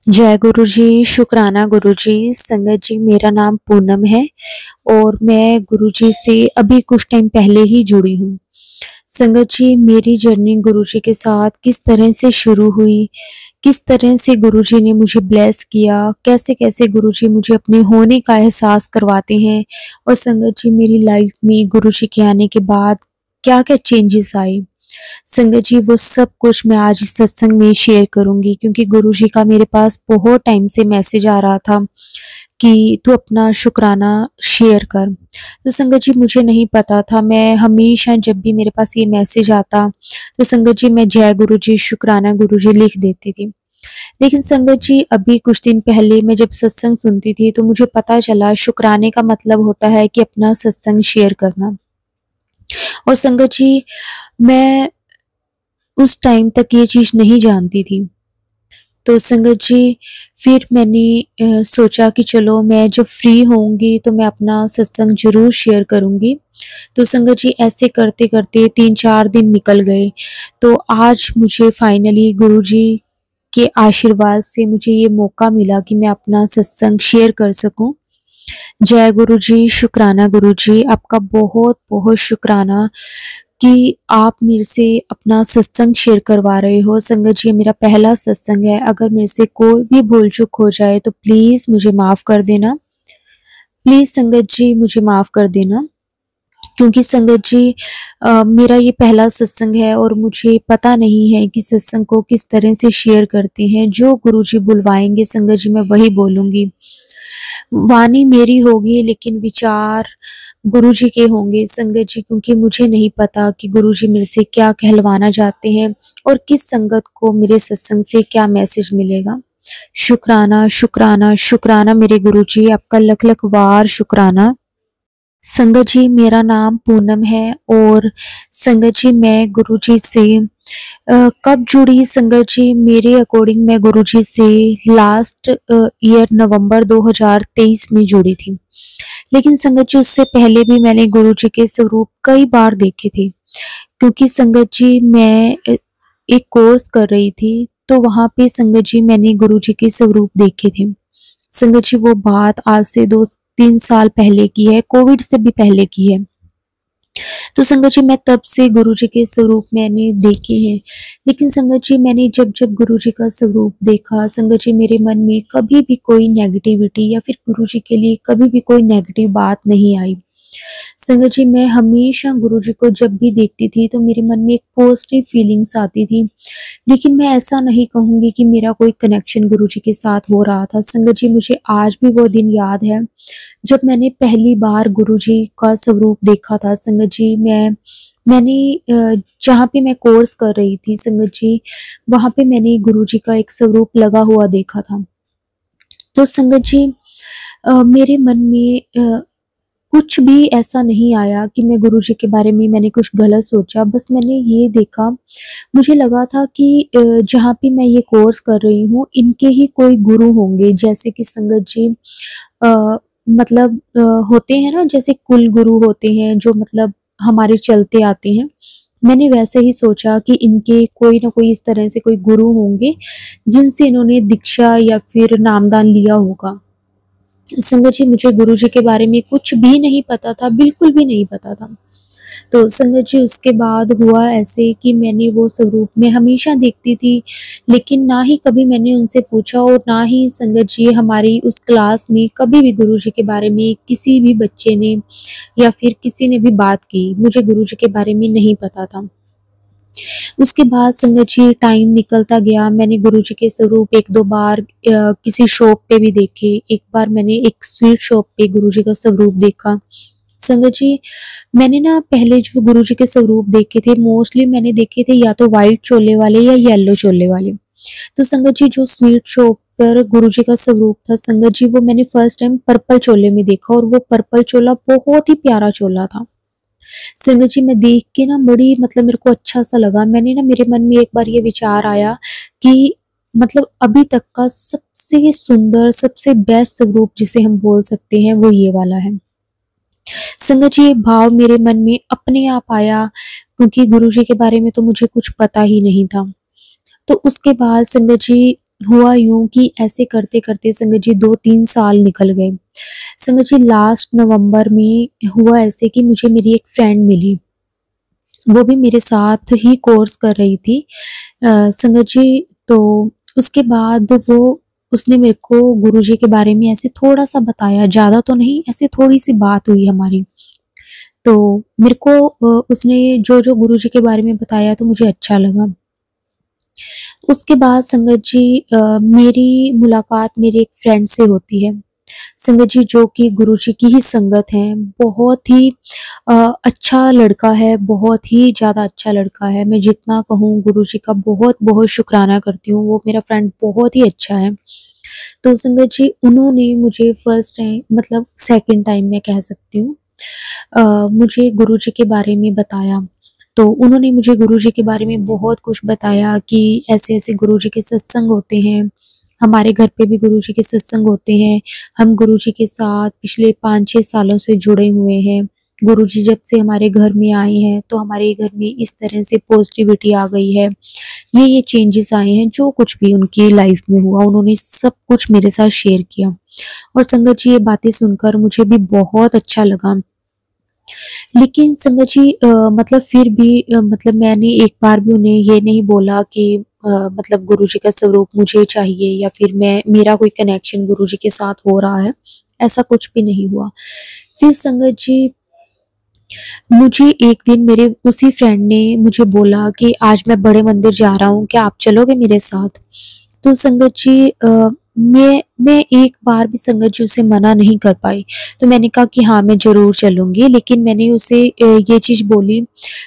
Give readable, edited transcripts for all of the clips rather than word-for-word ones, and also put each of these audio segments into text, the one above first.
जय गुरु जी, शुकराना गुरु जी। संगत जी, मेरा नाम पूनम है और मैं गुरु जी से अभी कुछ टाइम पहले ही जुड़ी हूँ। संगत जी, मेरी जर्नी गुरु जी के साथ किस तरह से शुरू हुई, किस तरह से गुरु जी ने मुझे ब्लेस किया, कैसे-कैसे गुरु जी मुझे अपने होने का एहसास करवाते हैं और संगत जी मेरी लाइफ में गुरु जी के आने के बाद क्या-क्या चेंजेस आए। संगत जी, वो सब कुछ मैं आज इस सत्संग में शेयर करूँगी क्योंकि गुरुजी का मेरे पास बहुत टाइम से मैसेज आ रहा था कि तू अपना शुकराना शेयर कर। तो संगत जी, मुझे नहीं पता था, मैं हमेशा जब भी मेरे पास ये मैसेज आता तो संगत जी मैं जय गुरु जी, शुकराना गुरु जी लिख देती थी। लेकिन संगत जी, अभी कुछ दिन पहले मैं जब सत्संग सुनती थी तो मुझे पता चला शुकराने का मतलब होता है कि अपना सत्संग शेयर करना। और संगत जी, मैं उस टाइम तक ये चीज़ नहीं जानती थी। तो संगत जी, फिर मैंने सोचा कि चलो मैं जब फ्री होंगी तो मैं अपना सत्संग ज़रूर शेयर करूँगी। तो संगत जी, ऐसे करते-करते 3-4 दिन निकल गए। तो आज मुझे फाइनली गुरुजी के आशीर्वाद से मुझे ये मौका मिला कि मैं अपना सत्संग शेयर कर सकूँ। जय गुरु जी, शुकराना गुरु जी, आपका बहुत-बहुत शुकराना कि आप मेरे से अपना सत्संग शेयर करवा रहे हो। संगत जी, ये मेरा पहला सत्संग है, अगर मेरे से कोई भी भूल-चूक हो जाए तो प्लीज़ मुझे माफ़ कर देना। प्लीज़ संगत जी, मुझे माफ़ कर देना। क्योंकि संगत जी, मेरा ये पहला सत्संग है और मुझे पता नहीं है कि सत्संग को किस तरह से शेयर करते हैं। जो गुरुजी बुलवाएँगे संगत जी मैं वही बोलूँगी। वाणी मेरी होगी लेकिन विचार गुरुजी के होंगे संगत जी, क्योंकि मुझे नहीं पता कि गुरुजी मेरे से क्या कहलवाना चाहते हैं और किस संगत को मेरे सत्संग से क्या मैसेज मिलेगा। शुकराना, शुकराना, शुकराना मेरे गुरुजी, आपका लख-लख वार शुकराना। संगत जी, मेरा नाम पूनम है और संगत जी मैं गुरुजी से कब जुड़ी संगत जी, मेरे अकॉर्डिंग मैं गुरुजी से लास्ट ईयर नवंबर 2023 में जुड़ी थी। लेकिन संगत जी, उससे पहले भी मैंने गुरुजी के स्वरूप कई बार देखे थे। क्योंकि संगत जी मैं एक कोर्स कर रही थी, तो वहाँ पे संगत जी मैंने गुरुजी के स्वरूप देखे थे। संगत जी, वो बात आज से 2-3 साल पहले की है, कोविड से भी पहले की है। तो संगत जी, मैं तब से गुरुजी के स्वरूप मैंने देखे हैं। लेकिन संगत जी, मैंने जब-जब गुरुजी का स्वरूप देखा, संगत जी मेरे मन में कभी भी कोई नेगेटिविटी या फिर गुरुजी के लिए कभी भी कोई नेगेटिव बात नहीं आई। संगत जी, मैं हमेशा गुरुजी को जब भी देखती थी तो मेरे मन में एक पॉजिटिव फीलिंग्स आती थी। लेकिन मैं ऐसा नहीं कहूँगी कि मेरा कोई कनेक्शन गुरुजी के साथ हो रहा था। संगत जी, मुझे आज भी वो दिन याद है, जब मैंने पहली बार गुरुजी का स्वरूप देखा था। संगत जी, मैंने जहाँ पे मैं कोर्स कर रही थी संगत जी, वहाँ पे मैंने गुरुजी का एक स्वरूप लगा हुआ देखा था। तो संगत जी, मेरे मन में कुछ भी ऐसा नहीं आया कि मैं गुरुजी के बारे में मैंने कुछ गलत सोचा, बस मैंने ये देखा, मुझे लगा था कि जहाँ पे मैं ये कोर्स कर रही हूँ, इनके ही कोई गुरु होंगे। जैसे कि संगत जी, मतलब होते हैं ना, जैसे कुल गुरु होते हैं जो मतलब हमारे चलते आते हैं। मैंने वैसे ही सोचा कि इनके कोई ना कोई इस तरह से कोई गुरु होंगे, जिनसे इन्होंने दीक्षा या फिर नामदान लिया होगा। संगत जी, मुझे गुरुजी के बारे में कुछ भी नहीं पता था, बिल्कुल भी नहीं पता था। तो संगत जी, उसके बाद हुआ ऐसे कि मैंने वो स्वरूप मैं हमेशा देखती थी, लेकिन ना ही कभी मैंने उनसे पूछा और ना ही संगत जी हमारी उस क्लास में कभी भी गुरुजी के बारे में किसी भी बच्चे ने या फिर किसी ने भी बात की। मुझे गुरुजी के बारे में नहीं पता था। उसके बाद संगत जी टाइम निकलता गया, मैंने गुरुजी के स्वरूप 1-2 बार किसी शॉप पे भी देखे। एक बार मैंने एक स्वीट शॉप पे गुरुजी का स्वरूप देखा। संगत जी, मैंने ना पहले जो गुरुजी के स्वरूप देखे थे, मोस्टली मैंने देखे थे या तो व्हाइट चोले वाले या येलो चोले वाले। तो संगत जी, जो स्वीट शॉप पर गुरुजी का स्वरूप था संगत जी, वो मैंने फर्स्ट टाइम पर्पल चोले में देखा और वो पर्पल चोला बहुत ही प्यारा चोला था। संगत जी, मैं देख के ना बड़ी मतलब मेरे को अच्छा-सा लगा। मैंने ना मेरे मन में एक बार ये विचार आया कि मतलब अभी तक का सबसे सुंदर, सबसे बेस्ट स्वरूप जिसे हम बोल सकते हैं, वो ये वाला है। संगत जी, ये भाव मेरे मन में अपने आप आया क्योंकि गुरुजी के बारे में तो मुझे कुछ पता ही नहीं था। तो उसके बाद संगत जी, हुआ यूँ कि ऐसे करते-करते संगत जी 2-3 साल निकल गए। संगत जी लास्ट नवंबर में हुआ ऐसे कि मुझे मेरी एक फ्रेंड मिली। वो भी मेरे साथ ही कोर्स कर रही थी। संगत जी तो उसके बाद वो उसने मेरे को गुरुजी के बारे में ऐसे थोड़ा-सा बताया, ज़्यादा तो नहीं, ऐसे थोड़ी-सी बात हुई हमारी। तो मेरे को उसने जो-जो गुरुजी के बारे में बताया तो मुझे अच्छा लगा। उसके बाद संगत जी मेरी मुलाकात मेरी एक फ्रेंड से होती है। संगत जी जो कि गुरुजी की ही संगत हैं, बहुत ही अ, अच्छा लड़का है, बहुत ही ज़्यादा अच्छा लड़का है। मैं जितना कहूँ गुरुजी का बहुत-बहुत शुकराना करती हूँ, वो मेरा फ्रेंड बहुत ही अच्छा है। तो संगत जी उन्होंने मुझे फर्स्ट टाइम मतलब सेकंड टाइम मैं कह सकती हूँ मुझे गुरुजी के बारे में बताया। तो उन्होंने मुझे गुरुजी के बारे में बहुत कुछ बताया कि ऐसे-ऐसे गुरुजी के सत्संग होते हैं। हमारे घर पे भी गुरुजी के सत्संग होते हैं। हम गुरुजी के साथ पिछले 5-6 सालों से जुड़े हुए हैं। गुरुजी जब से हमारे घर में आए हैं, तो हमारे घर में इस तरह से पॉज़िटिविटी आ गई है। ये चेंजेस आए हैं, जो कुछ भी उनकी लाइफ़ में हुआ, उन्होंने सब कुछ मेरे साथ शेयर किया। और संगत जी ये बातें सुनकर मुझे भी बहुत अच्छा लगा। लेकिन संगत जी मतलब फिर भी मतलब मैंने एक बार भी उन्हें ये नहीं बोला कि मतलब गुरुजी का स्वरूप मुझे चाहिए या फिर मेरा कोई कनेक्शन गुरुजी के साथ हो रहा है, ऐसा कुछ भी नहीं हुआ। फिर संगत जी मुझे एक दिन मेरे उसी फ्रेंड ने मुझे बोला कि आज मैं बड़े मंदिर जा रहा हूँ, क्या आप चलोगे मेरे साथ? तो संगत जी मैं एक बार भी संगत जी उसे मना नहीं कर पाई। तो मैंने कहा कि हाँ, मैं ज़रूर चलूँगी, लेकिन मैंने उसे ये चीज़ बोली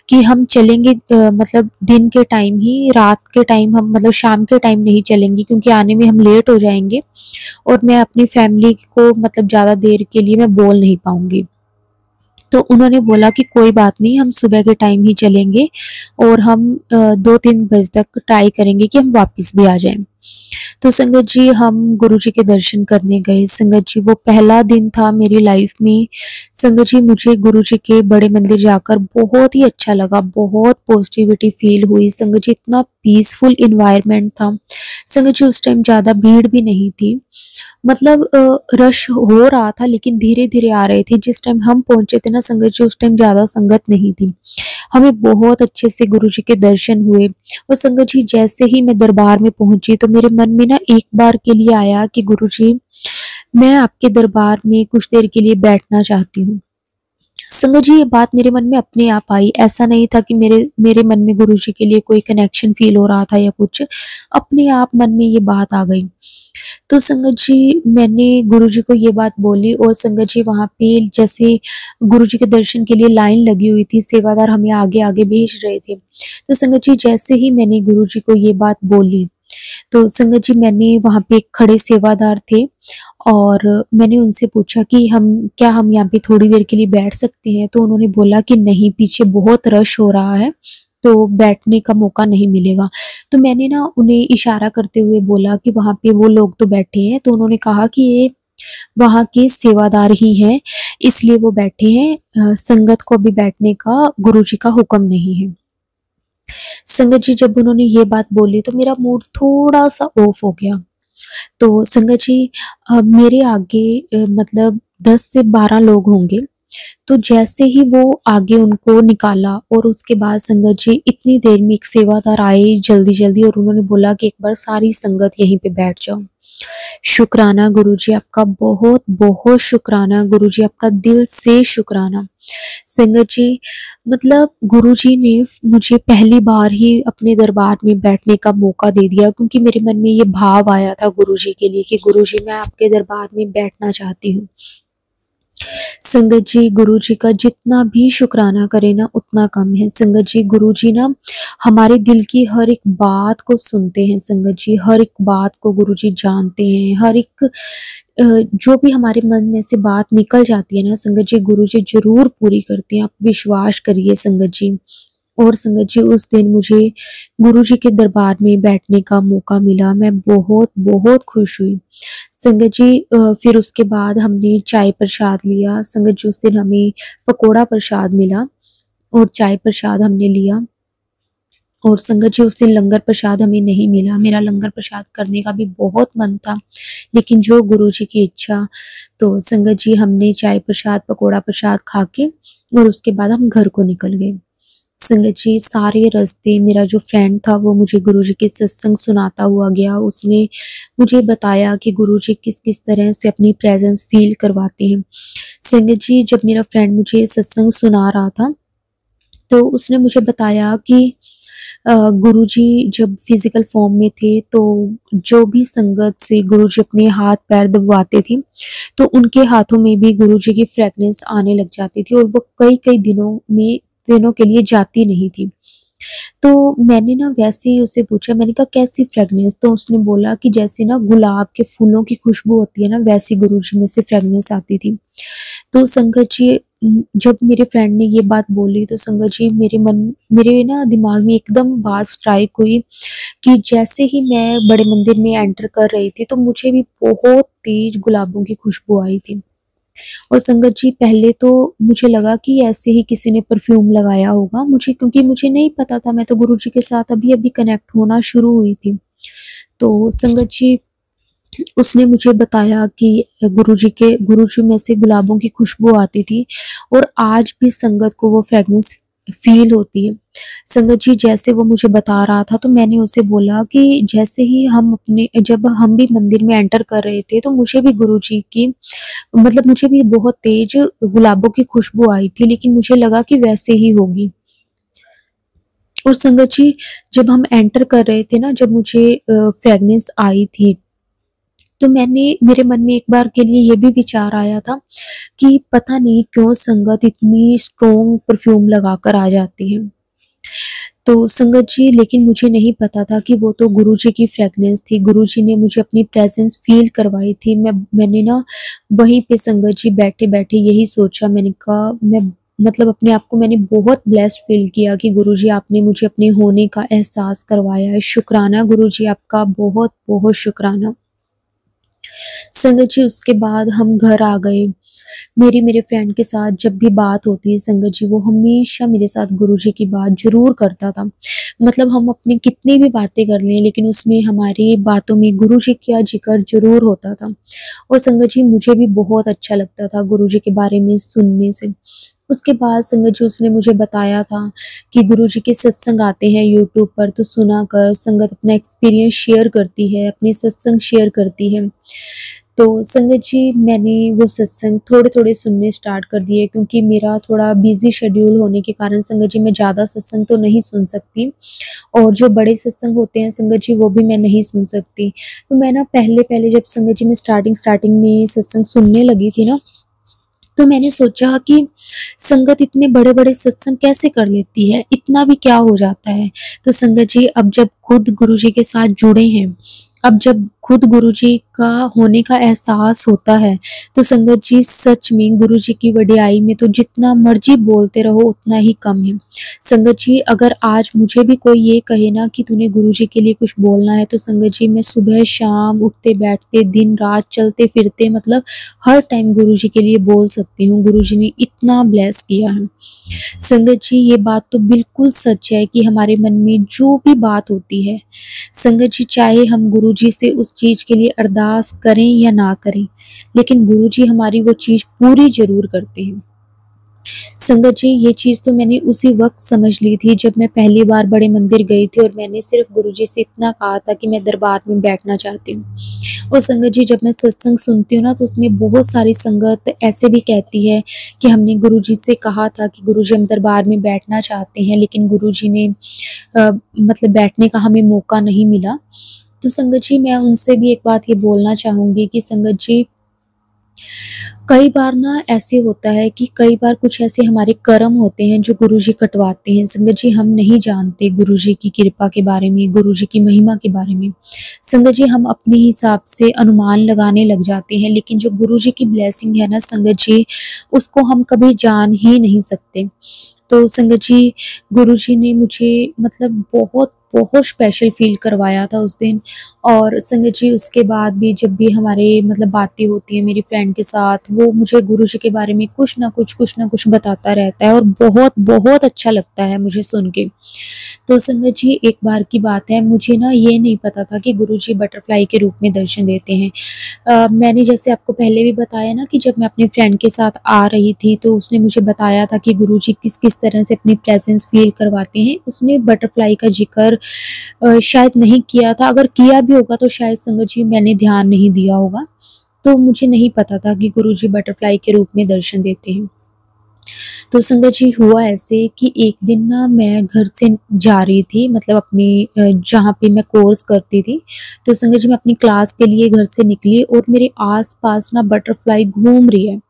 कि हम चलेंगे मतलब दिन के टाइम ही, रात के टाइम हम मतलब शाम के टाइम नहीं चलेंगे क्योंकि आने में हम लेट हो जाएँगे और मैं अपनी फैमिली को मतलब ज़्यादा देर के लिए मैं बोल नहीं पाऊँगी। तो उन्होंने बोला कि कोई बात नहीं, हम सुबह के टाइम ही चलेंगे और हम 2-3 बजे तक ट्राई करेंगे कि हम वापस भी आ जाएँ। तो संगत जी हम गुरुजी के दर्शन करने गए। संगत जी वो पहला दिन था मेरी लाइफ में। संगत जी मुझे गुरुजी के बड़े मंदिर जाकर बहुत ही अच्छा लगा, बहुत पॉजिटिविटी फ़ील हुई। संगत जी इतना पीसफुल एनवायरनमेंट था। संगत जी उस टाइम ज़्यादा भीड़ भी नहीं थी। मतलब रश हो रहा था लेकिन धीरे-धीरे आ रहे थे। जिस टाइम हम पहुँचे थे ना संगत जी उस टाइम ज़्यादा संगत नहीं थी। हमें बहुत अच्छे से गुरुजी के दर्शन हुए और संगत जी जैसे ही मैं दरबार में पहुँची तो मेरे मन में ना एक बार के लिए आया कि गुरुजी मैं आपके दरबार में कुछ देर के लिए बैठना चाहती हूँ। संगत जी ये बात मेरे मन में अपने आप आई, ऐसा नहीं था कि मेरे मेरे मन में गुरुजी के लिए कोई कनेक्शन फ़ील हो रहा था या कुछ, अपने आप मन में ये बात आ गई। तो संगत जी मैंने गुरुजी को ये बात बोली और संगत जी वहाँ पे जैसे गुरुजी के दर्शन के लिए लाइन लगी हुई थी, सेवादार हमें आगे-आगे भेज रहे थे। तो संगत जी जैसे ही मैंने गुरुजी को ये बात बोली, तो संगत जी मैंने वहाँ पे एक खड़े सेवादार थे और मैंने उनसे पूछा कि हम यहाँ पे थोड़ी देर के लिए बैठ सकते हैं? तो उन्होंने बोला कि नहीं, पीछे बहुत रश हो रहा है, तो बैठने का मौका नहीं मिलेगा। तो मैंने ना उन्हें इशारा करते हुए बोला कि वहाँ पे वो लोग तो बैठे हैं, तो उन्होंने कहा कि ये वहाँ के सेवादार ही हैं, इसलिए वो बैठे हैं संगत को अभी बैठने का गुरुजी का हुक्म नहीं है। संगत जी जब उन्होंने ये बात बोली तो मेरा मूड थोड़ा-सा ऑफ हो गया। तो संगत जी मेरे आगे मतलब 10 से 12 लोग होंगे। तो जैसे ही वो आगे उनको निकाला और उसके बाद संगत जी इतनी देर में एक सेवादार आए जल्दी-जल्दी और उन्होंने बोला कि एक बार सारी संगत यहीं पे बैठ जाओ। शुक्राना गुरुजी आपका बहुत-बहुत शुक्राना गुरुजी आपका दिल से शुक्राना। संगत जी मतलब गुरुजी ने मुझे पहली बार ही अपने दरबार में बैठने का मौका दे दिया क्योंकि मेरे मन में ये भाव आया था गुरुजी के लिए कि गुरुजी मैं आपके दरबार में बैठना चाहती हूँ। संगत जी गुरुजी का जितना भी शुक्राना करें ना उतना कम है। संगत जी गुरुजी ना हमारे दिल की हर एक बात को सुनते हैं संगत जी, हर एक बात को गुरुजी जानते हैं, हर एक जो भी हमारे मन में से बात निकल जाती है ना संगत जी गुरुजी ज़रूर पूरी करते हैं, आप विश्वास करिए संगत जी। और संगत जी उस दिन मुझे गुरुजी के दरबार में बैठने का मौका मिला, मैं बहुत-बहुत खुश हुई। संगत जी फिर उसके बाद हमने चाय प्रसाद लिया, संगत जी उस दिन हमें पकोड़ा प्रसाद मिला और चाय प्रसाद हमने लिया और संगत जी उस दिन लंगर प्रसाद हमें नहीं मिला। मेरा लंगर प्रसाद करने का भी बहुत मन था, लेकिन जो गुरुजी की इच्छा। तो संगत जी हमने चाय प्रसाद, पकोड़ा प्रसाद खा के और उसके बाद हम घर को निकल गए। संगत जी सारे रास्ते मेरा जो फ्रेंड था वो मुझे गुरुजी के सत्संग सुनाता हुआ गया। उसने मुझे बताया कि गुरुजी किस-किस तरह से अपनी प्रेज़ेंस फ़ील करवाते हैं। संगत जी जब मेरा फ्रेंड मुझे सत्संग सुना रहा था, तो उसने मुझे बताया कि गुरुजी जब फिज़िकल फ़ॉर्म में थे, तो जो भी संगत से गुरुजी अपने हाथ-पैर दबवाते थे, तो उनके हाथों में भी गुरुजी की फ्रेग्रेंस आने लग जाती थी और वो कई-कई दिनों के लिए जाती नहीं थी। तो मैंने ना वैसे ही उससे पूछा, मैंने कहा कैसी फ्रेग्रेंस? तो उसने बोला कि जैसे ना गुलाब के फूलों की खुशबू होती है ना, वैसी गुरुजी में से फ्रेग्रेंस आती थी। तो संगत जी जब मेरे फ्रेंड ने ये बात बोली, तो संगत जी मेरे ना दिमाग में एकदम बात स्ट्राइक हुई कि जैसे ही मैं बड़े मंदिर में एंटर कर रही थी, तो मुझे भी बहुत तेज़ गुलाबों की खुशबू आई थी। और संगत जी पहले तो मुझे लगा कि ऐसे ही किसी ने परफ्यूम लगाया होगा मुझे, क्योंकि मुझे नहीं पता था, मैं तो गुरुजी के साथ अभी-अभी कनेक्ट होना शुरू हुई थी। तो संगत जी उसने मुझे बताया कि गुरुजी में से गुलाबों की खुशबू आती थी और आज भी संगत को वो फ्रेग्रेंस फ़ील होती है। संगत जी जैसे वो मुझे बता रहा था, तो मैंने उसे बोला कि जैसे ही जब हम भी मंदिर में एंटर कर रहे थे, तो मुझे भी गुरुजी की मतलब मुझे भी बहुत तेज़ गुलाबों की खुशबू आई थी, लेकिन मुझे लगा कि वैसे ही होगी। और संगत जी जब हम एंटर कर रहे थे ना, जब मुझे फ्रेग्रेंस आई थी, तो मेरे मन में एक बार के लिए ये भी विचार आया था कि पता नहीं क्यों संगत इतनी स्ट्रॉन्ग परफ्यूम लगाकर आ जाती है। तो संगत जी लेकिन मुझे नहीं पता था कि वो तो गुरुजी की फ्रेग्रेंस थी। गुरुजी ने मुझे अपनी प्रेज़ेंस फ़ील करवाई थी। मैंने ना वहीं पे संगत जी बैठे-बैठे यही सोचा, मैंने कहा मैं मतलब अपने आप को मैंने बहुत ब्लेस्ड फ़ील किया कि गुरुजी आपने मुझे अपने होने का एहसास करवाया है। शुक्राना गुरुजी आपका बहुत-बहुत शुक्राना। संगत जी उसके बाद हम घर आ गए। मेरी मेरे फ्रेंड के साथ जब भी बात होती है संगत जी, वो हमेशा मेरे साथ गुरुजी की बात ज़रूर करता था। मतलब हम अपनी कितनी भी बातें कर लें, लेकिन उसमें हमारी बातों में गुरुजी का ज़िक्र ज़रूर होता था। और संगत जी मुझे भी बहुत अच्छा लगता था गुरुजी के बारे में सुनने से। उसके बाद संगत जी उसने मुझे बताया था कि गुरुजी के सत्संग आते हैं यूट्यूब पर, तो सुना कर संगत अपना एक्सपीरियंस शेयर करती है, अपने सत्संग शेयर करती है। तो संगत जी मैंने वो सत्संग थोड़े-थोड़े सुनने स्टार्ट कर दिए, क्योंकि मेरा थोड़ा बिज़ी शेड्यूल होने के कारण संगत जी मैं ज़्यादा सत्संग तो नहीं सुन सकती और जो बड़े सत्संग होते हैं संगत जी वो भी मैं नहीं सुन सकती। तो मैं ना पहले-पहले जब संगत जी मैं स्टार्टिंग में सत्संग सुनने लगी थी ना, तो मैंने सोचा कि संगत इतने बड़े-बड़े सत्संग कैसे कर लेती है? इतना भी क्या हो जाता है? तो संगत जी अब जब खुद गुरुजी के साथ जुड़े हैं, अब जब खुद गुरुजी का होने का एहसास होता है, तो संगत जी सच में गुरुजी की वडियाई में तो जितना मर्ज़ी बोलते रहो उतना ही कम है। संगत जी अगर आज मुझे भी कोई ये कहे ना कि तूने गुरुजी के लिए कुछ बोलना है, तो संगत जी मैं सुबह-शाम, उठते-बैठते, दिन-रात, चलते-फिरते मतलब हर टाइम गुरुजी के लिए बोल सकती हूँ। गुरुजी ने इतना ब्लेस किया है। संगत जी ये बात तो बिल्कुल सच है कि हमारे मन में जो भी बात होती है, संगत जी चाहे हम गुरुजी से उस चीज़ के लिए अरदास करें या ना करें, लेकिन गुरुजी हमारी वो चीज़ पूरी ज़रूर करते हैं। संगत जी ये चीज़ तो मैंने उसी वक़्त समझ ली थी जब मैं पहली बार बड़े मंदिर गई थी और मैंने सिर्फ़ गुरुजी से इतना कहा था कि मैं दरबार में बैठना चाहती हूँ। और संगत जी जब मैं सत्संग सुनती हूँ ना, तो उसमें बहुत सारी संगत ऐसे भी कहती है कि हमने गुरुजी से कहा था कि गुरुजी हम दरबार में बैठना चाहते हैं, लेकिन गुरुजी ने मतलब बैठने का हमें मौका नहीं मिला। तो संगत जी मैं उनसे भी एक बात ये बोलना चाहूँगी कि संगत जी कई बार ना ऐसे होता है कि कई बार कुछ ऐसे हमारे कर्म होते हैं जो गुरुजी कटवाते हैं। संगत जी हम नहीं जानते गुरुजी की कृपा के बारे में, गुरुजी की महिमा के बारे में। संगत जी हम अपने हिसाब से अनुमान लगाने लग जाते हैं, लेकिन जो गुरुजी की ब्लेसिंग है ना संगत जी, उसको हम कभी जान ही नहीं सकते। तो संगत जी गुरुजी ने मुझे मतलब बहुत बहुत स्पेशल फील करवाया था उस दिन। और संगत जी उसके बाद भी जब भी हमारे मतलब बातें होती हैं मेरी फ्रेंड के साथ, वो मुझे गुरुजी के बारे में कुछ ना कुछ बताता रहता है और बहुत बहुत अच्छा लगता है मुझे सुन के। तो संगत जी एक बार की बात है, मुझे ना ये नहीं पता था कि गुरुजी बटरफ्लाई के रूप में दर्शन देते हैं। मैंने जैसे आपको पहले भी बताया ना कि जब मैं अपनी फ्रेंड के साथ आ रही थी तो उसने मुझे बताया था कि गुरुजी किस-किस तरह से अपनी प्रेज़ेंस फ़ील करवाते हैं। उसने बटरफ्लाई का ज़िक्र शायद नहीं किया था, अगर किया भी होगा तो शायद संगत जी मैंने ध्यान नहीं दिया होगा। तो मुझे नहीं पता था कि गुरुजी बटरफ्लाई के रूप में दर्शन देते हैं। तो संगत जी हुआ ऐसे कि एक दिन ना मैं घर से जा रही थी, मतलब अपनी जहाँ पे मैं कोर्स करती थी। तो संगत जी मैं अपनी क्लास के लिए घर से निकली और मेरे आस-पास ना बटरफ्लाई घूम रही है।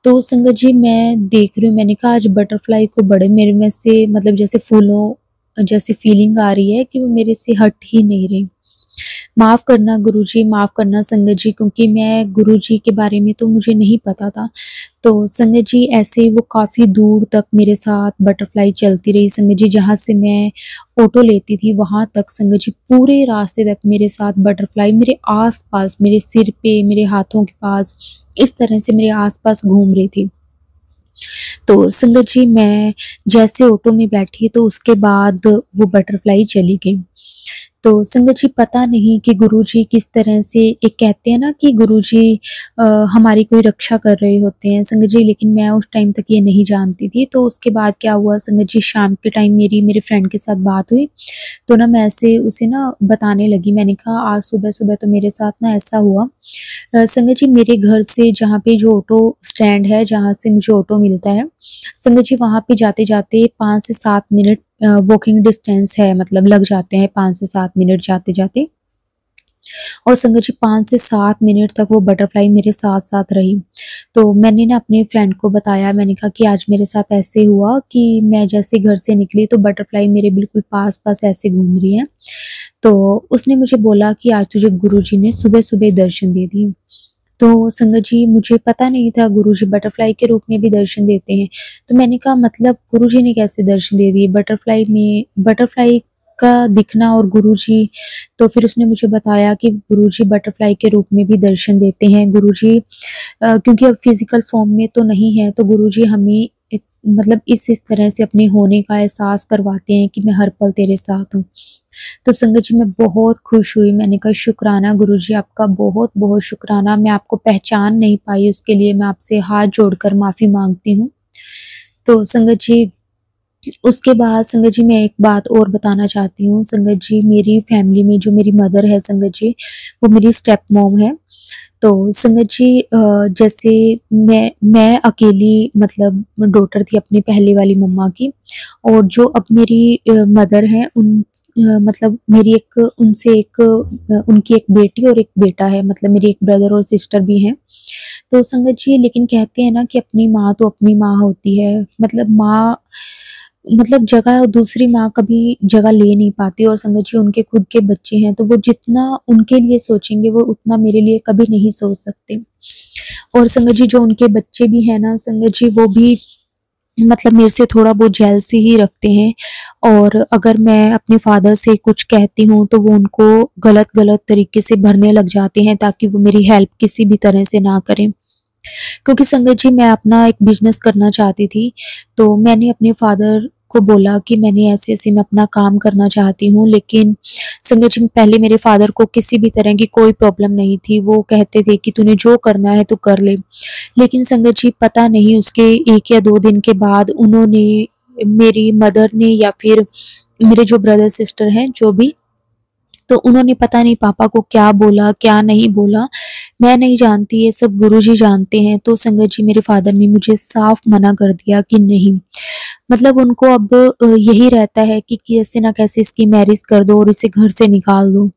तो संगत जी मैं देख रही हूँ, मैंने कहा आज बटरफ्लाई को बड़े मेरे में से मतलब जैसे फूलों जैसी फीलिंग आ रही है कि वो मेरे से हट ही नहीं रही। माफ़ करना गुरुजी, माफ़ करना संगत जी, क्योंकि मैं गुरुजी के बारे में तो मुझे नहीं पता था। तो संगत जी ऐसे ही वो काफ़ी दूर तक मेरे साथ बटरफ्लाई चलती रही संगत जी, जहाँ से मैं ऑटो लेती थी वहाँ तक संगत जी, पूरे रास्ते तक मेरे साथ बटरफ्लाई मेरे आस-पास, मेरे सिर पे, मेरे हाथों के पास, इस तरह से मेरे आस-पास घूम रही थी। तो संगत जी मैं जैसे ऑटो में बैठी तो उसके बाद वो बटरफ्लाई चली गई। तो संगत जी पता नहीं कि गुरुजी किस तरह से, एक कहते हैं ना कि गुरुजी हमारी कोई रक्षा कर रहे होते हैं संगत जी, लेकिन मैं उस टाइम तक ये नहीं जानती थी। तो उसके बाद क्या हुआ संगत जी, शाम के टाइम मेरी मेरे फ्रेंड के साथ बात हुई, तो ना मैं ऐसे उसे ना बताने लगी, मैंने कहा आज सुबह-सुबह तो मेरे साथ ना ऐसा हुआ। संगत जी मेरे घर से जहाँ पे जो ऑटो स्टैंड है, जहाँ से मुझे ऑटो मिलता है, संगत जी वहाँ पे जाते-जाते 5 से 7 मिनट वॉकिंग डिस्टेंस है, मतलब लग जाते हैं 5 से 7 मिनट जाते-जाते। और संगत जी 5 से 7 मिनट तक वो बटरफ्लाई मेरे साथ-साथ रही। तो मैंने ना अपने फ्रेंड को बताया, मैंने कहा कि आज मेरे साथ ऐसे हुआ कि मैं जैसे घर से निकली तो बटरफ्लाई मेरे बिल्कुल पास-पास ऐसे घूम रही है। तो उसने मुझे बोला कि आज तुझे गुरुजी ने सुबह-सुबह दर्शन दे दिए। तो संगत जी मुझे पता नहीं था गुरुजी बटरफ्लाई के रूप में भी दर्शन देते हैं। तो मैंने कहा मतलब गुरुजी ने कैसे दर्शन दे दिए? बटरफ्लाई का दिखना और गुरुजी, तो फिर उसने मुझे बताया कि गुरुजी बटरफ्लाई के रूप में भी दर्शन देते हैं। गुरुजी क्योंकि अब फ़िज़िकल फ़ॉर्म में तो नहीं है, तो गुरुजी हमें एक मतलब इस तरह से अपने होने का एहसास करवाते हैं कि मैं हर पल तेरे साथ हूँ। तो संगत जी मैं बहुत खुश हुई, मैंने कहा शुक्राना गुरुजी, आपका बहुत-बहुत शुक्राना, मैं आपको पहचान नहीं पाई उसके लिए मैं आपसे हाथ जोड़कर माफ़ी माँगती हूँ। तो संगत जी उसके बाद संगत जी मैं एक बात और बताना चाहती हूँ, संगत जी मेरी फैमिली में जो मेरी मदर है संगत जी, वो मेरी स्टेप मॉम है। तो संगत जी जैसे मैं अकेली मतलब डॉटर थी अपनी पहले वाली मम्मा की, और जो अब मेरी मदर हैं मतलब मेरी एक उनसे एक उनकी एक बेटी और एक बेटा है, मतलब मेरी एक ब्रदर और सिस्टर भी हैं। तो संगत जी लेकिन कहते हैं ना कि अपनी माँ तो अपनी माँ होती है, मतलब माँ मतलब जगह दूसरी माँ कभी जगह ले नहीं पाती, और संगत जी उनके खुद के बच्चे हैं, तो वो जितना उनके लिए सोचेंगे वो उतना मेरे लिए कभी नहीं सोच सकते। और संगत जी जो उनके बच्चे भी हैं ना संगत जी, वो भी मतलब मेरे से थोड़ा बहुत जेलसी ही रखते हैं, और अगर मैं अपने फादर से कुछ कहती हूँ तो वो उनको गलत-गलत तरीके से भरने लग जाते हैं ताकि वो मेरी हेल्प किसी भी तरह से ना करें। क्योंकि संगत जी मैं अपना एक बिज़नेस करना चाहती थी, तो मैंने अपने फादर को बोला कि मैंने ऐसे-ऐसे मैं अपना काम करना चाहती हूँ, लेकिन संगत जी पहले मेरे फादर को किसी भी तरह की कोई प्रॉब्लम नहीं थी, वो कहते थे कि तूने जो करना है तू कर ले। लेकिन संगत जी पता नहीं उसके 1 या 2 दिन के बाद उन्होंने, मेरी मदर ने या फिर मेरे जो ब्रदर सिस्टर हैं जो भी, तो उन्होंने पता नहीं पापा को क्या बोला, क्या नहीं बोला, मैं नहीं जानती, ये सब गुरुजी जानते हैं। तो संगत जी मेरे फादर ने मुझे साफ मना कर दिया कि नहीं, मतलब उनको अब यही रहता है कि कैसे ना कैसे इसकी मैरिज कर दो और इसे घर से निकाल दो।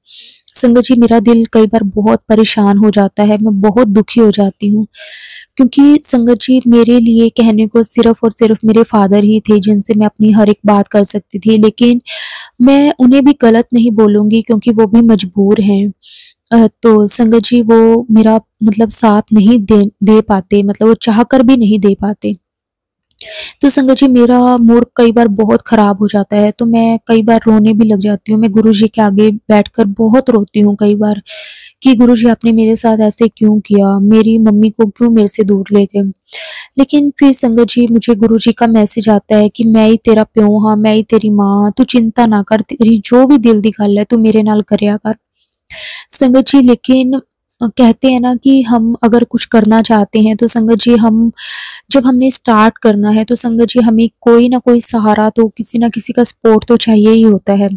संगत जी मेरा दिल कई बार बहुत परेशान हो जाता है, मैं बहुत दुखी हो जाती हूँ। क्योंकि संगत जी मेरे लिए कहने को सिर्फ़ और सिर्फ़ मेरे फादर ही थे जिनसे मैं अपनी हर एक बात कर सकती थी, लेकिन मैं उन्हें भी गलत नहीं बोलूँगी क्योंकि वो भी मजबूर हैं। तो संगत जी वो मेरा मतलब साथ नहीं दे दे पाते, मतलब वो चाह कर भी नहीं दे पाते। तो संगत जी मेरा मूड कई बार बहुत ख़राब हो जाता है, तो मैं कई बार रोने भी लग जाती हूँ। मैं गुरुजी के आगे बैठकर बहुत रोती हूँ कई बार कि गुरुजी आपने मेरे साथ ऐसे क्यों किया? मेरी मम्मी को क्यों मेरे से दूर ले गए? लेकिन फिर संगत जी मुझे गुरुजी का मैसेज आता है कि मैं ही तेरा प्यो हाँ, मैं ही तेरी माँ हाँ, तू चिंता ना कर, तेरी जो भी दिल दी गल है तू मेरे नाल करया कर। संगत जी लेकिन कहते हैं ना कि हम अगर कुछ करना चाहते हैं तो संगत जी हम जब हमने स्टार्ट करना है तो संगत जी हमें कोई ना कोई सहारा तो किसी ना किसी का सपोर्ट तो चाहिए ही होता है।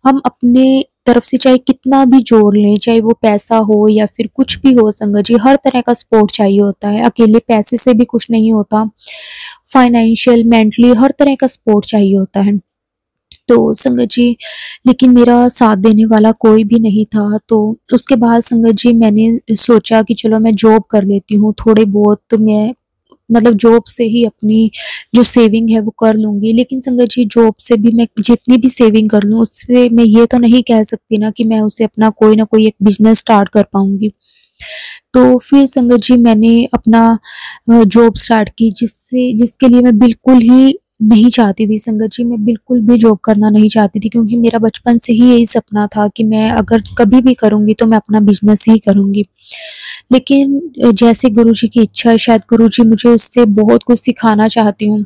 हम अपने तरफ से चाहे कितना भी जोड़ लें, चाहे वो पैसा हो या फिर कुछ भी हो संगत जी, हर तरह का सपोर्ट चाहिए होता है। अकेले पैसे से भी कुछ नहीं होता, फाइनेंशियल, मेंटली हर तरह का सपोर्ट चाहिए होता है। तो संगत जी लेकिन मेरा साथ देने वाला कोई भी नहीं था, तो उसके बाद संगत जी मैंने सोचा कि चलो मैं जॉब कर लेती हूँ, थोड़े बहुत तो मैं मतलब जॉब से ही अपनी जो सेविंग है वो कर लूँगी। लेकिन संगत जी जॉब से भी मैं जितनी भी सेविंग कर लूँ, उससे मैं ये तो नहीं कह सकती ना कि मैं उससे अपना कोई ना कोई एक बिज़नेस स्टार्ट कर पाऊँगी। तो फिर संगत जी मैंने अपना जॉब स्टार्ट की जिसके लिए मैं बिल्कुल ही नहीं चाहती थी संगत जी, मैं बिल्कुल भी जॉब करना नहीं चाहती थी क्योंकि मेरा बचपन से ही यही सपना था कि मैं अगर कभी भी करूँगी तो मैं अपना बिज़नेस ही करूँगी। लेकिन जैसे गुरुजी की इच्छा है, शायद गुरुजी मुझे उससे बहुत कुछ सिखाना चाहती हूँ।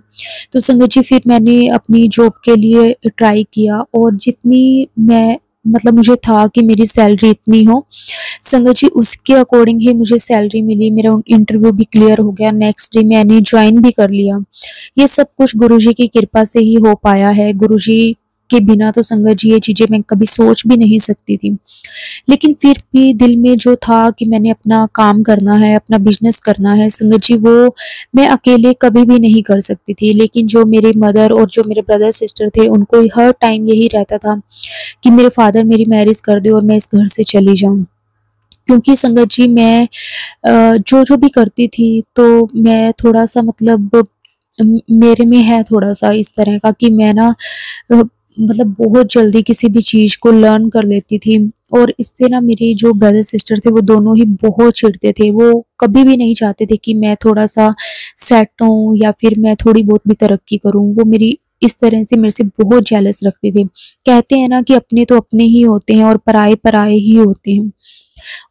तो संगत जी फिर मैंने अपनी जॉब के लिए ट्राई किया और जितनी मैं मतलब मुझे था कि मेरी सैलरी इतनी हो, संगत जी उसके अकॉर्डिंग ही मुझे सैलरी मिली, मेरा इंटरव्यू भी क्लियर हो गया, नेक्स्ट डे मैंने जॉइन भी कर लिया। ये सब कुछ गुरुजी की कृपा से ही हो पाया है, गुरुजी के बिना तो संगत जी ये चीज़ें मैं कभी सोच भी नहीं सकती थी। लेकिन फिर भी दिल में जो था कि मैंने अपना काम करना है, अपना बिज़नेस करना है, संगत जी वो मैं अकेले कभी भी नहीं कर सकती थी। लेकिन जो मेरे मदर और जो मेरे ब्रदर सिस्टर थे, उनको हर टाइम यही रहता था कि मेरे फादर मेरी मैरिज कर दें और मैं इस घर से चली जाऊँ। क्योंकि संगत जी मैं जो-जो भी करती थी, तो मैं थोड़ा-सा मतलब मेरे में है थोड़ा-सा इस तरह का कि मैं ना मतलब बहुत जल्दी किसी भी चीज़ को लर्न कर लेती थी और इससे ना मेरे जो ब्रदर सिस्टर थे वो दोनों ही बहुत चिढ़ते थे। वो कभी भी नहीं चाहते थे कि मैं थोड़ा-सा सेट हूँ या फिर मैं थोड़ी बहुत भी तरक्की करूँ। वो मेरी इस तरह से मेरे से बहुत जेलस रखते थे। कहते हैं ना कि अपने तो अपने ही होते हैं और पराए, पराए ही होते हैं।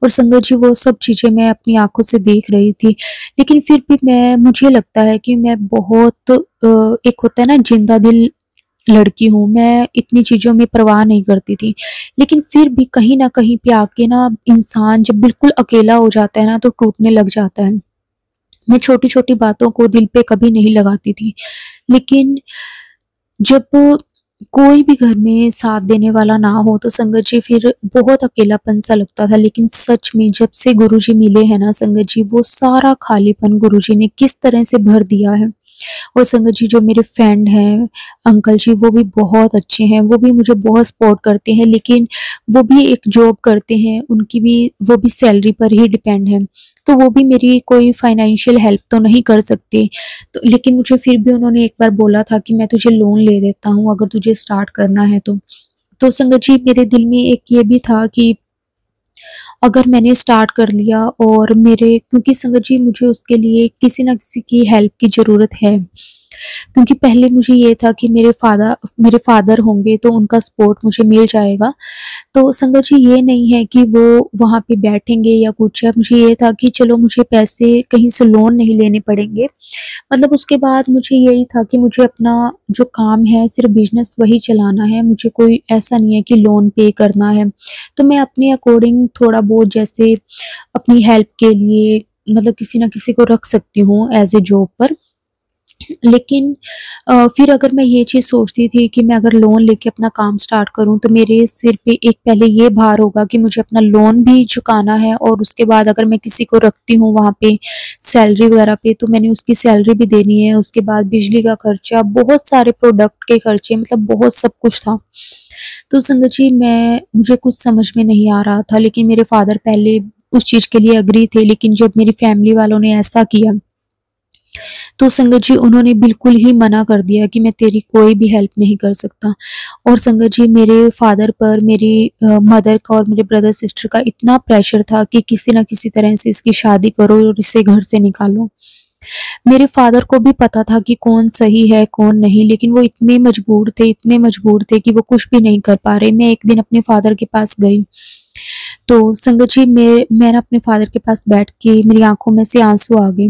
और संगत जी वो सब चीज़ें मैं अपनी आँखों से देख रही थी। लेकिन फिर भी मुझे लगता है कि मैं बहुत एक होता है ना जिंदा दिल लड़की हूँ, मैं इतनी चीज़ों में परवाह नहीं करती थी। लेकिन फिर भी कहीं न कहीं पे आके ना इंसान जब बिल्कुल अकेला हो जाता है ना तो टूटने लग जाता है। मैं छोटी-छोटी बातों को दिल पे कभी नहीं लगाती थी। लेकिन जब कोई भी घर में साथ देने वाला ना हो तो संगत जी फिर बहुत अकेलापन-सा लगता था। लेकिन सच में जब से गुरुजी मिले हैं ना संगत जी, वो सारा खालीपन गुरुजी ने किस तरह से भर दिया है। और संगत जी जो मेरे फ्रेंड हैं, अंकल जी वो भी बहुत अच्छे हैं, वो भी मुझे बहुत सपोर्ट करते हैं लेकिन वो भी एक जॉब करते हैं, उनकी भी वो भी सैलरी पर ही डिपेंड है। तो वो भी मेरी कोई फाइनेंशियल हेल्प तो नहीं कर सकते। तो लेकिन मुझे फिर भी उन्होंने एक बार बोला था कि मैं तुझे लोन ले देता हूँ अगर तुझे स्टार्ट करना है तो। तो संगत जी मेरे दिल में एक ये भी था कि अगर मैंने स्टार्ट कर लिया और मेरे क्योंकि संगत जी मुझे उसके लिए किसी न किसी की हेल्प की ज़रूरत है। क्योंकि पहले मुझे ये था कि मेरे फादर होंगे तो उनका सपोर्ट मुझे मिल जाएगा। तो संगत जी ये नहीं है कि वो वहाँ पे बैठेंगे या कुछ है, मुझे ये था कि चलो मुझे पैसे कहीं से लोन नहीं लेने पड़ेंगे। मतलब उसके बाद मुझे यही था कि मुझे अपना जो काम है सिर्फ़ बिज़नेस वही चलाना है, मुझे कोई ऐसा नहीं है कि लोन पे करना है। तो मैं अपने अकॉर्डिंग थोड़ा बहुत जैसे अपनी हेल्प के लिए मतलब किसी न किसी को रख सकती हूँ एज़ अ जॉब पर। लेकिन फिर अगर मैं ये चीज़ सोचती थी कि मैं अगर लोन लेके अपना काम स्टार्ट करूँ तो मेरे सिर पे एक पहले ये भार होगा कि मुझे अपना लोन भी चुकाना है और उसके बाद अगर मैं किसी को रखती हूँ वहाँ पे सैलरी वगैरह पे तो मैंने उसकी सैलरी भी देनी है, उसके बाद बिजली का खर्चा, बहुत सारे प्रोडक्ट के खर्चे मतलब बहुत सब कुछ था। तो संगत जी मुझे कुछ समझ में नहीं आ रहा था लेकिन मेरे फादर पहले उस चीज़ के लिए एग्री थे लेकिन जब मेरी फैमिली वालों ने ऐसा किया तो संगत जी उन्होंने बिल्कुल ही मना कर दिया कि मैं तेरी कोई भी हेल्प नहीं कर सकता। और संगत जी मेरे फादर पर मेरी मदर का और मेरे ब्रदर सिस्टर का इतना प्रेशर था कि किसी न किसी तरह से इसकी शादी करो और इसे घर से निकालो। मेरे फादर को भी पता था कि कौन सही है, कौन नहीं, लेकिन वो इतने मजबूर थे कि वो कुछ भी नहीं कर पा रहे। मैं एक दिन अपने फादर के पास गई, तो संगत जी मैं ना अपने फादर के पास बैठ के मेरी आँखों में से आँसू आ गए।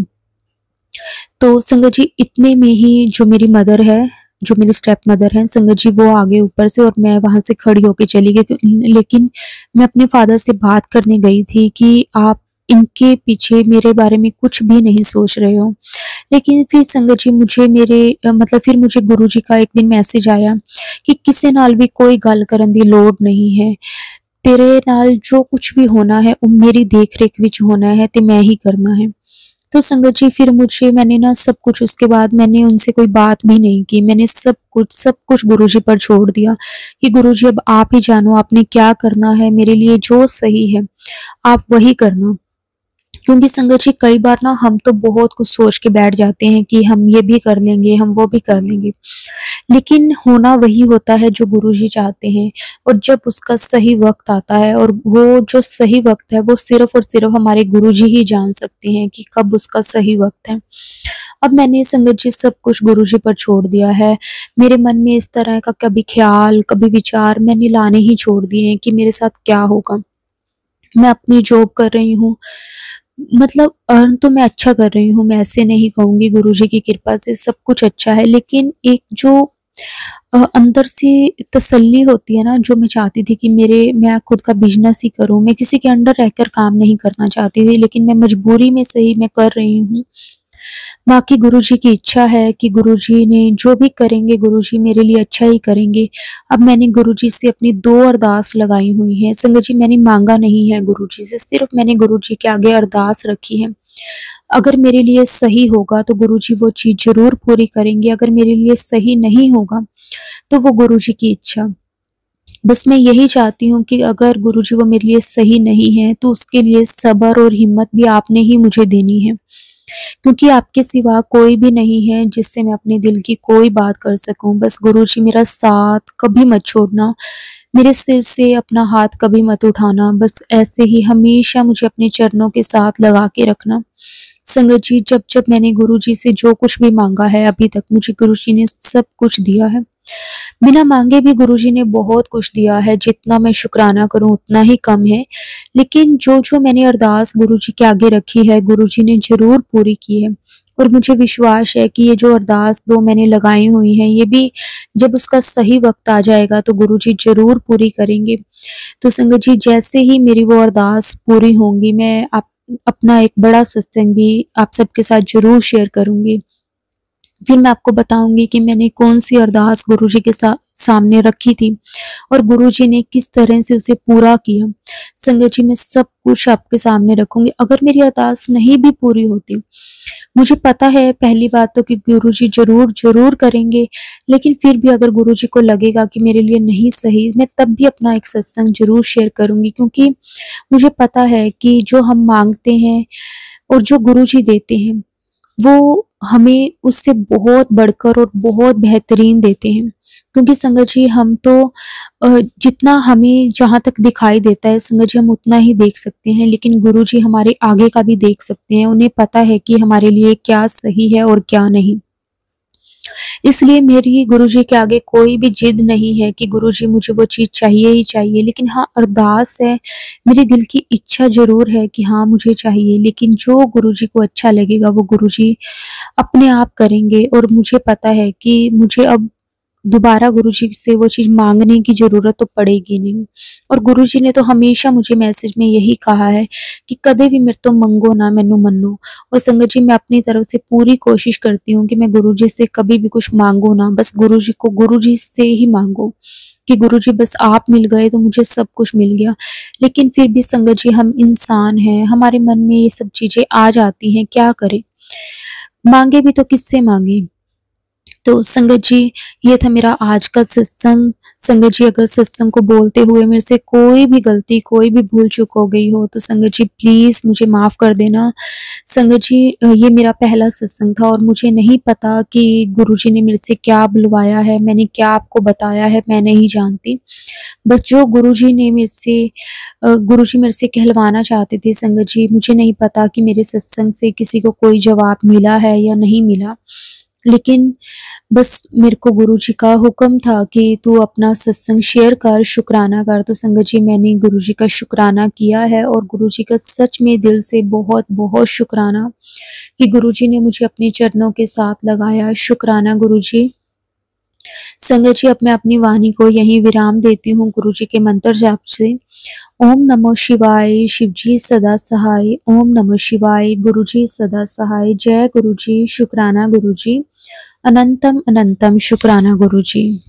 तो संगत जी इतने में ही जो मेरी मदर है, जो मेरी स्टेप मदर हैं, संगत जी वो आ गए ऊपर से और मैं वहाँ से खड़ी होके चली गई। लेकिन मैं अपने फादर से बात करने गई थी कि आप इनके पीछे मेरे बारे में कुछ भी नहीं सोच रहे हो। लेकिन फिर संगत जी मतलब फिर मुझे गुरुजी का एक दिन मैसेज आया कि किसी नाल भी कोई गल करन दी लोड़ नहीं है। तेरे नाल जो कुछ भी होना है वो मेरी देख-रेख विच होना है ते मैं ही करना है। तो संगत जी फिर मुझे मैंने ना सब कुछ उसके बाद मैंने उनसे कोई बात भी नहीं की। मैंने सब कुछ गुरुजी पर छोड़ दिया कि गुरुजी अब आप ही जानो आपने क्या करना है, मेरे लिए जो सही है, आप वही करना। क्योंकि संगत जी कई बार ना हम तो बहुत कुछ सोच के बैठ जाते हैं कि हम ये भी कर लेंगे, हम वो भी कर लेंगे। लेकिन होना वही होता है जो गुरुजी चाहते हैं और जब उसका सही वक़्त आता है और वो जो सही वक़्त है वो सिर्फ़ और सिर्फ़ हमारे गुरुजी ही जान सकते हैं कि कब उसका सही वक़्त है। अब मैंने संगत जी सब कुछ गुरुजी पर छोड़ दिया है। मेरे मन में इस तरह का कभी ख़्याल, कभी विचार मैंने लाने ही छोड़ दिए हैं कि मेरे साथ क्या होगा। मैं अपनी जॉब कर रही हूँ, मतलब अर्न तो मैं अच्छा कर रही हूँ, मैं ऐसे नहीं कहूँगी, गुरुजी की कृपा से सब कुछ अच्छा है, लेकिन एक जो अंदर से तसल्ली होती है ना, जो मैं चाहती थी कि मैं खुद का बिज़नेस ही करूँ, मैं किसी के अंडर रहकर काम नहीं करना चाहती थी, लेकिन मैं मजबूरी में सही मैं कर रही हूँ। बाकी गुरुजी की इच्छा है कि गुरुजी ने जो भी करेंगे, गुरुजी मेरे लिए अच्छा ही करेंगे। अब मैंने गुरुजी से अपनी 2 अरदास लगाई हुई हैं। संगत जी मैंने माँगा नहीं है गुरुजी से, सिर्फ़ मैंने गुरुजी के आगे अरदास रखी है। अगर मेरे लिए सही होगा तो गुरुजी वो चीज़ ज़रूर पूरी करेंगे, अगर मेरे लिए सही नहीं होगा तो वो गुरुजी की इच्छा। बस मैं यही चाहती हूँ कि अगर गुरुजी वो मेरे लिए सही नहीं है तो उसके लिए सब्र और हिम्मत भी आपने ही मुझे देनी है। क्योंकि आपके सिवा कोई भी नहीं है जिससे मैं अपने दिल की कोई बात कर सकूँ। बस गुरुजी मेरा साथ कभी मत छोड़ना, मेरे सिर से अपना हाथ कभी मत उठाना, बस ऐसे ही हमेशा मुझे अपने चरणों के साथ लगा के रखना। संगत जी जब-जब मैंने गुरुजी से जो कुछ भी माँगा है अभी तक मुझे गुरुजी ने सब कुछ दिया है। बिना माँगे भी गुरुजी ने बहुत कुछ दिया है, जितना मैं शुकराना करूँ उतना ही कम है। लेकिन जो-जो मैंने अरदास गुरुजी के आगे रखी है, गुरुजी ने ज़रूर पूरी की है और मुझे विश्वास है कि ये जो अरदास 2 मैंने लगाई हुई हैं, ये भी जब उसका सही वक़्त आ जाएगा तो गुरुजी ज़रूर पूरी करेंगे। तो संगत जी जैसे ही मेरी वो अरदास पूरी होंगी, मैं आप अपना एक बड़ा सत्संग भी आप सबके साथ ज़रूर शेयर करूँगी। फिर मैं आपको बताऊँगी कि मैंने कौन-सी अरदास गुरुजी के सामने रखी थी और गुरुजी ने किस तरह से उसे पूरा किया। संगत जी मैं सब कुछ आपके सामने रखूँगी। अगर मेरी अरदास नहीं भी पूरी होती, मुझे पता है पहली बात तो कि गुरुजी ज़रूर करेंगे, लेकिन फिर भी अगर गुरुजी को लगेगा कि मेरे लिए नहीं सही, मैं तब भी अपना एक सत्संग ज़रूर शेयर करूँगी क्योंकि मुझे पता है कि जो हम माँगते हैं और जो गुरुजी देते हैं वो हमें उससे बहुत बढ़कर और बहुत बेहतरीन देते हैं। क्योंकि संगत जी हम तो जितना हमें जहाँ तक दिखाई देता है संगत जी हम उतना ही देख सकते हैं, लेकिन गुरुजी हमारे आगे का भी देख सकते हैं। उन्हें पता है कि हमारे लिए क्या सही है और क्या नहीं। इसलिए मेरी गुरुजी के आगे कोई भी ज़िद नहीं है कि गुरुजी मुझे वो चीज़ चाहिए ही चाहिए। लेकिन हाँ, अरदास है, मेरे दिल की इच्छा ज़रूर है कि हाँ, मुझे चाहिए। लेकिन जो गुरुजी को अच्छा लगेगा वो गुरुजी अपने आप करेंगे और मुझे पता है कि मुझे अब दोबारा गुरुजी से वो चीज़ माँगने की ज़रूरत तो पड़ेगी नहीं। और गुरुजी ने तो हमेशा मुझे मैसेज में यही कहा है कि कदे भी मेरे तो मंगो ना मैनू मन्नो। और संगत जी मैं अपनी तरफ से पूरी कोशिश करती हूँ कि मैं गुरुजी से कभी भी कुछ माँगूँ ना, बस गुरुजी को गुरुजी से ही माँगूँ कि गुरुजी बस आप मिल गए तो मुझे सब कुछ मिल गया। लेकिन फिर भी संगत जी हम इंसान हैं, हमारे मन में ये सब चीज़ें आ जाती हैं, क्या करें? माँगे भी तो किससे माँगे? तो संगत जी ये था मेरा आज का सत्संग। संगत जी, अगर सत्संग को बोलते हुए मेरे से कोई भी गलती, कोई भी भूल चूक हो गई हो तो संगत जी प्लीज़ मुझे माफ़ कर देना। संगत जी ये मेरा पहला सत्संग था और मुझे नहीं पता कि गुरुजी ने मेरे से क्या बुलवाया है, मैंने क्या आपको बताया है, मैं नहीं जानती। बस जो गुरुजी मेरे से कहलवाना चाहते थे संगत जी, मुझे नहीं पता कि मेरे सत्संग से किसी को कोई जवाब मिला है या नहीं मिला। लेकिन बस मेरे को गुरुजी का हुक्म था कि तू अपना सत्संग शेयर कर, शुकराना कर। तो संगत जी मैंने गुरुजी का शुकराना किया है और गुरुजी का सच में दिल से बहुत-बहुत शुकराना कि गुरुजी ने मुझे अपने चरणों के साथ लगाया। शुकराना गुरुजी। संगत जी, अब मैं अपनी वाणी को यहीं विराम देती हूँ गुरुजी के मंत्र जाप से। ओम नमः शिवाय, शिवजी सदा सहाय। ओम नमः शिवाय, गुरुजी सदा सहाय। जय गुरुजी, शुकराना गुरुजी। अनंतम अनंतम शुकराना गुरुजी।